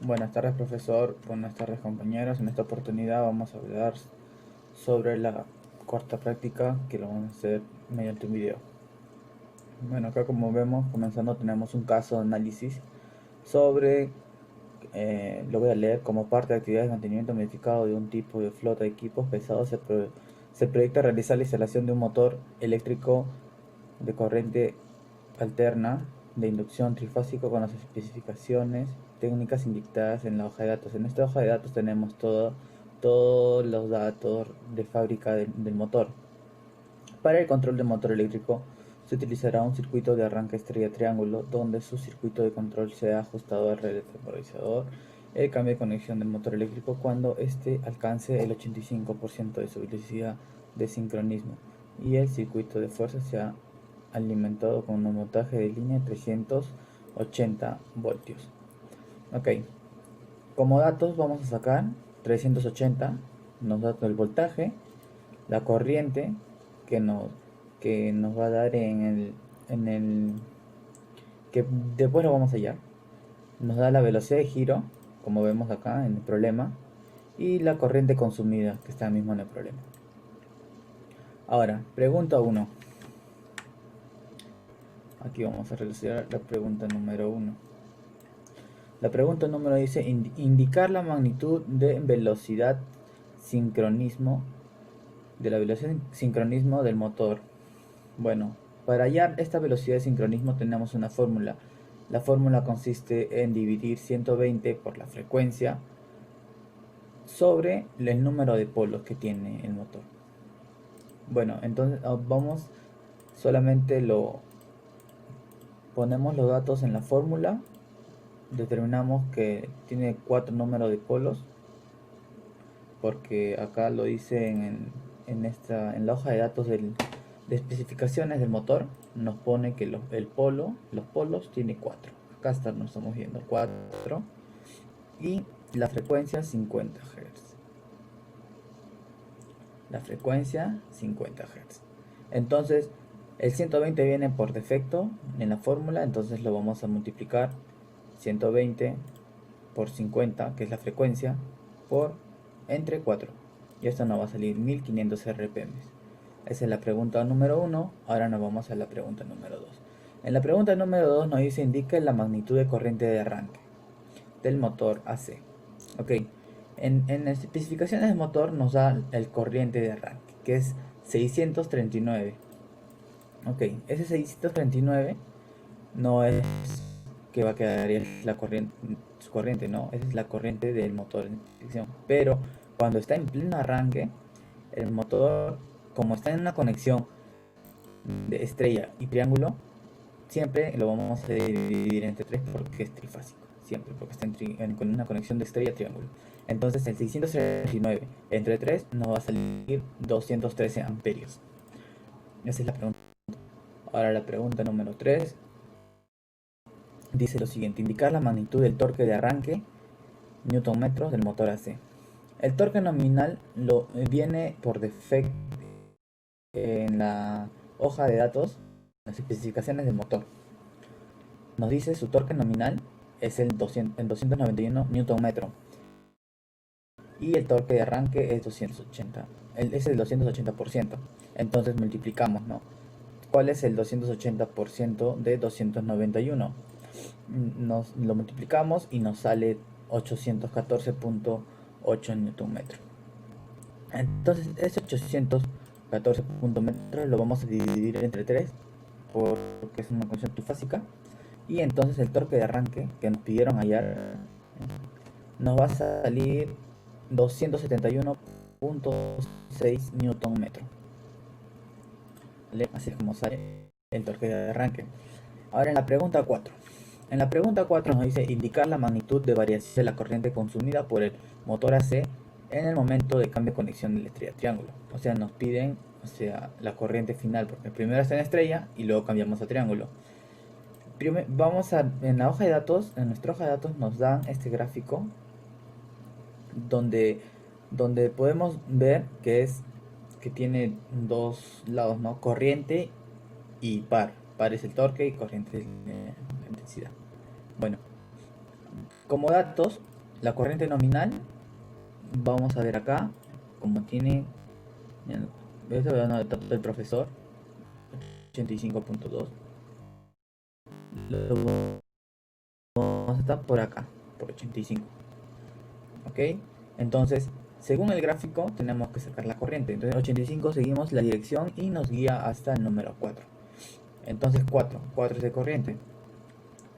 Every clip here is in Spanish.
Buenas tardes, profesor. Buenas tardes, compañeros. En esta oportunidad vamos a hablar sobre la cuarta práctica que lo vamos a hacer mediante un video. Bueno, acá como vemos, comenzando tenemos un caso de análisis sobre, lo voy a leer: como parte de actividades de mantenimiento modificado de un tipo de flota de equipos pesados, se proyecta realizar la instalación de un motor eléctrico de corriente alterna de inducción trifásico con las especificaciones técnicas indicadas en la hoja de datos. En esta hoja de datos tenemos todos los datos de fábrica del motor. Para el control del motor eléctrico se utilizará un circuito de arranque estrella triángulo, donde su circuito de control sea ajustado al relé temporizador. El cambio de conexión del motor eléctrico cuando éste alcance el 85% de su velocidad de sincronismo, y el circuito de fuerza sea alimentado con un voltaje de línea 380 voltios. Ok, como datos vamos a sacar 380, nos da el voltaje, la corriente que nos va a dar en el que después lo vamos a hallar. Nos da la velocidad de giro, como vemos acá en el problema, y la corriente consumida, que está mismo en el problema. Ahora, pregunta 1. Aquí vamos a realizar la pregunta número 1. La pregunta número dice: indicar la magnitud de velocidad sincronismo del motor. Bueno, para hallar esta velocidad de sincronismo tenemos una fórmula. La fórmula consiste en dividir 120 por la frecuencia sobre el número de polos que tiene el motor. Bueno, entonces vamos, solamente lo ponemos los datos en la fórmula, determinamos que tiene 4 números de polos, porque acá lo dice en la hoja de datos de especificaciones del motor. Nos pone que los polos tiene 4. Acá nos estamos viendo 4, y la frecuencia 50 Hz. La frecuencia 50 Hz. Entonces, el 120 viene por defecto en la fórmula, entonces lo vamos a multiplicar 120 por 50, que es la frecuencia, por entre 4. Y esto nos va a salir 1500 RPM. Esa es la pregunta número 1. Ahora nos vamos a la pregunta número 2. En la pregunta número 2 nos dice: indica la magnitud de corriente de arranque del motor AC. Ok, en las especificaciones del motor nos da el corriente de arranque, que es 639. Ok, ese 639 no es que va a quedar la corriente, su corriente, no, esa es la corriente del motor en dirección. Pero cuando está en pleno arranque, el motor, como está en una conexión de estrella y triángulo, siempre lo vamos a dividir entre 3 porque es trifásico. Siempre, porque está con una conexión de estrella triángulo. Entonces el 639 entre 3 nos va a salir 213 amperios. Esa es la pregunta. Ahora la pregunta número 3 dice lo siguiente: indicar la magnitud del torque de arranque newton metros del motor AC. El torque nominal viene por defecto en la hoja de datos, las especificaciones del motor. Nos dice su torque nominal es el 291 newton metro, y el torque de arranque es 280. Es el 280%. Entonces multiplicamos, ¿no? ¿Cuál es el 280% de 291? Lo multiplicamos y nos sale 814.8 newton metro. Entonces ese 814 metros lo vamos a dividir entre 3 porque es una constante fásica, y entonces el torque de arranque que nos pidieron hallar nos va a salir 271.6 newton metro. ¿Vale? Así es como sale el torque de arranque. Ahora en la pregunta 4. En la pregunta 4 nos dice: indicar la magnitud de variación de la corriente consumida por el motor AC en el momento de cambio de conexión de la estrella triángulo. O sea, nos piden, la corriente final, porque primero está en estrella y luego cambiamos a triángulo. En la hoja de datos, en nuestra hoja de datos nos dan este gráfico donde, podemos ver que tiene dos lados, ¿no? Corriente y par. Par es el torque y corriente es la intensidad. Bueno, Como datos, la corriente nominal, vamos a ver acá, como tiene, esto lo da el profesor, 85.2, lo vamos a estar por acá, por 85, ¿ok? Entonces, según el gráfico, tenemos que sacar la corriente. Entonces, 85 seguimos la dirección y nos guía hasta el número 4. Entonces, 4 es de corriente.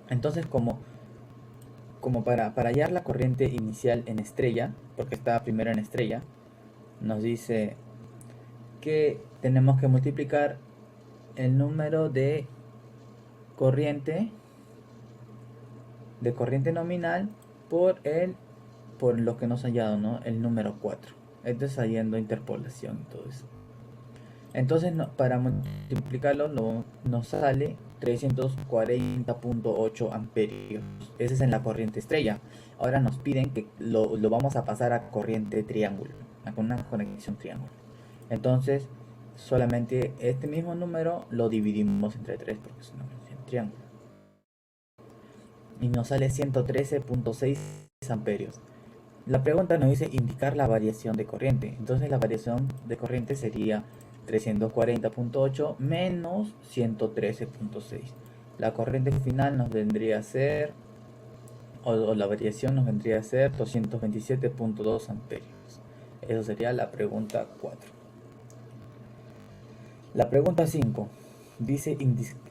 Entonces, como para hallar la corriente inicial en estrella, porque está primero en estrella, nos dice que tenemos que multiplicar el número corriente de corriente nominal por lo que nos ha hallado, ¿no? El número 4. Esto es hallando interpolación y todo eso. Entonces, para multiplicarlo nos sale 340.8 amperios. Ese es en la corriente estrella. Ahora nos piden que lo vamos a pasar a corriente triángulo, con una conexión triángulo. Entonces, solamente este mismo número lo dividimos entre 3 porque es una conexión triángulo. Y nos sale 113.6 amperios. La pregunta nos dice indicar la variación de corriente. Entonces la variación de corriente sería 340.8 menos 113.6. La corriente final nos vendría a ser, o la variación nos vendría a ser 227.2 amperios. Eso sería la pregunta 4. La pregunta 5 dice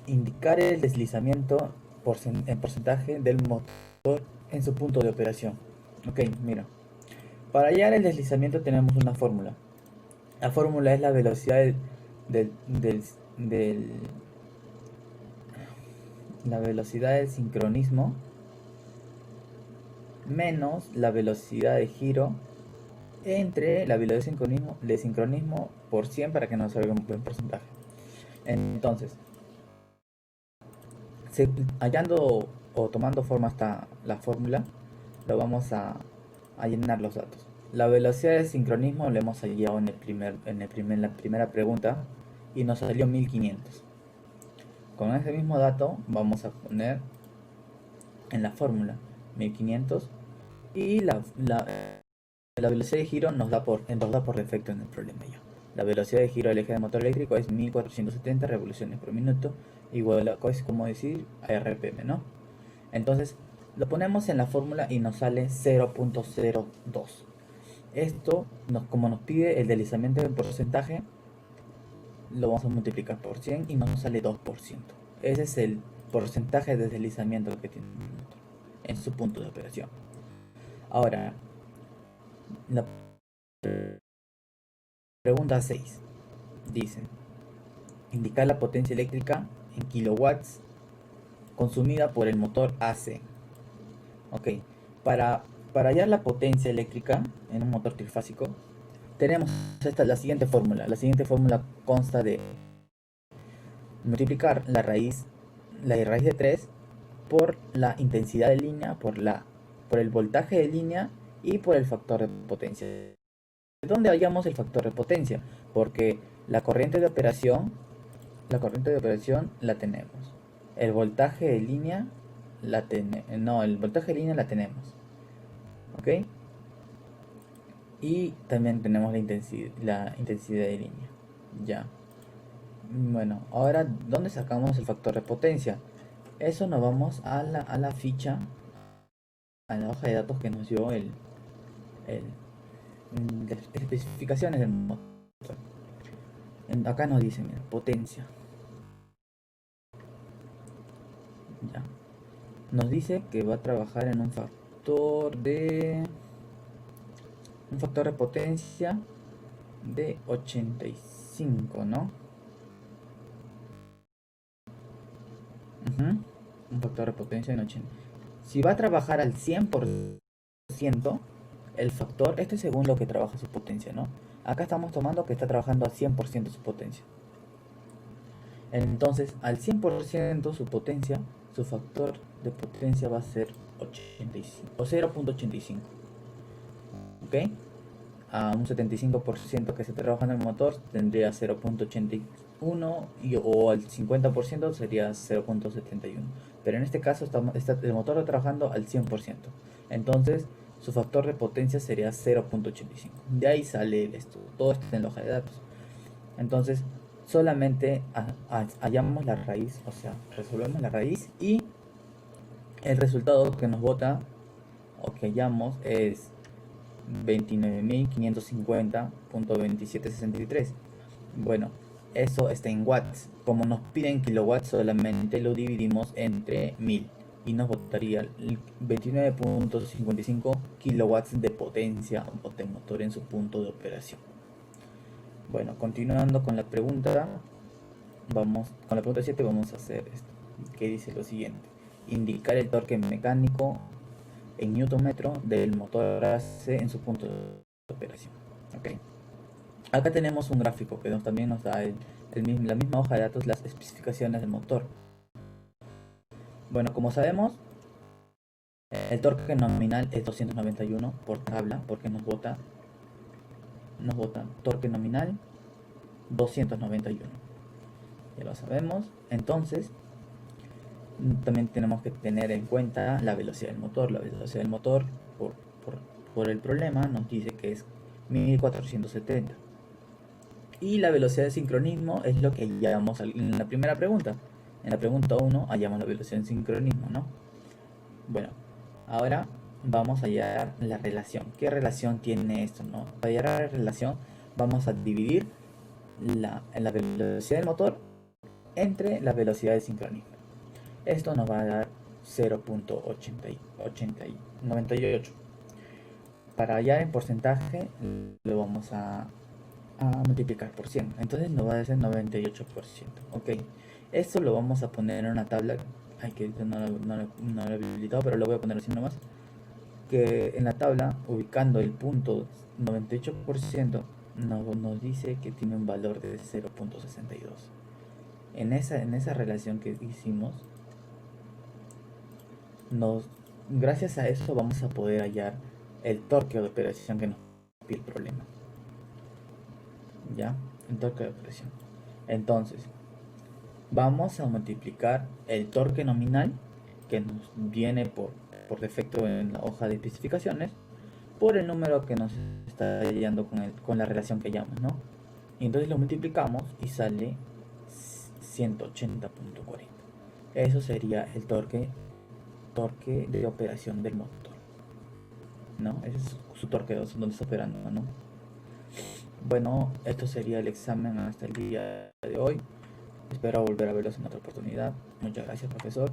indicar el deslizamiento en porcentaje del motor en su punto de operación. Ok, mira. Para hallar el deslizamiento tenemos una fórmula. La fórmula es la velocidad la velocidad del sincronismo menos la velocidad de giro entre la velocidad de sincronismo por 100 para que nos salga un buen porcentaje. Entonces, hallando o tomando forma hasta la fórmula, lo vamos a llenar los datos. La velocidad de sincronismo lo hemos hallado en la primera pregunta y nos salió 1500. Con ese mismo dato vamos a poner en la fórmula 1500 y la velocidad de giro nos da por defecto en el problema ya. La velocidad de giro del eje de motor eléctrico es 1470 revoluciones por minuto, igual a, es como decir a RPM, ¿no? Entonces lo ponemos en la fórmula y nos sale 0.02. Esto, como nos pide el deslizamiento en porcentaje, lo vamos a multiplicar por 100 y nos sale 2%. Ese es el porcentaje de deslizamiento que tiene el motor en su punto de operación. Ahora, la pregunta 6 dice: indicar la potencia eléctrica en kilowatts consumida por el motor AC. Ok, para hallar la potencia eléctrica en un motor trifásico, tenemos la siguiente fórmula. La siguiente fórmula consta de multiplicar la raíz de 3 por la intensidad de línea, por el voltaje de línea y por el factor de potencia. ¿De dónde hallamos el factor de potencia? Porque la corriente de operación la tenemos. El voltaje de línea la tenemos. ¿Ok? Y también tenemos la intensidad de línea. Ya. Bueno, ahora, ¿dónde sacamos el factor de potencia? Eso nos vamos a la ficha, a la hoja de datos que nos dio las especificaciones del motor. Acá nos dice, mira, potencia. Ya. Nos dice que va a trabajar en un factor de potencia de 85, ¿no? Un factor de potencia en 80. Si va a trabajar al 100%, el factor, este es según lo que trabaja su potencia, ¿no? Acá estamos tomando que está trabajando al 100% su potencia. Entonces, al 100% su potencia, su factor de potencia va a ser 85 o 0.85. ¿Ok? A un 75% que se está trabajando en el motor tendría 0.81 o al 50% sería 0.71. pero en este caso está el motor está trabajando al 100%. Entonces su factor de potencia sería 0.85. De ahí sale esto, todo está en la hoja de datos. Entonces solamente hallamos la raíz, o sea, resolvemos la raíz y el resultado que nos bota o que hallamos es 29.550.2763. Bueno, eso está en watts. Como nos piden kilowatts, solamente lo dividimos entre 1000 y nos botaría 29.55 kilowatts de potencia de motor en su punto de operación. Bueno, continuando con la pregunta, vamos con la pregunta 7, vamos a hacer esto, que dice lo siguiente: indicar el torque mecánico en newton metro del motor AC en su punto de operación. Okay. Acá tenemos un gráfico que también nos da la misma hoja de datos, las especificaciones del motor. Bueno, como sabemos, el torque nominal es 291 por tabla, porque nos bota torque nominal 291. Ya lo sabemos. Entonces, también tenemos que tener en cuenta la velocidad del motor. La velocidad del motor, por el problema, nos dice que es 1470. Y la velocidad de sincronismo es lo que hallamos en la primera pregunta. En la pregunta 1 hallamos la velocidad de sincronismo, ¿no? Bueno, ahora vamos a hallar la relación. ¿Qué relación tiene esto, no? Para hallar la relación vamos a dividir la velocidad del motor entre la velocidad de sincronismo. Esto nos va a dar 0.98. Para hallar en porcentaje lo vamos a multiplicar por 100, entonces nos va a ser 98%. Ok, esto lo vamos a poner en una tabla. Hay que no lo he habilitado, pero lo voy a poner así nomás, que en la tabla, ubicando el punto 98%, nos dice que tiene un valor de 0.62. En esa relación que hicimos, gracias a eso vamos a poder hallar el torque de operación que nos pide el problema. ¿Ya? El torque de operación. Entonces, vamos a multiplicar el torque nominal que nos viene por defecto en la hoja de especificaciones por el número que nos está hallando con la relación que hallamos, ¿no? Y entonces lo multiplicamos y sale 180.40. Eso sería el torque de operación del motor, ¿no? Ese es su torque donde está operando, ¿no? Bueno, esto sería el examen hasta el día de hoy. Espero volver a verlos en otra oportunidad. Muchas gracias, profesor.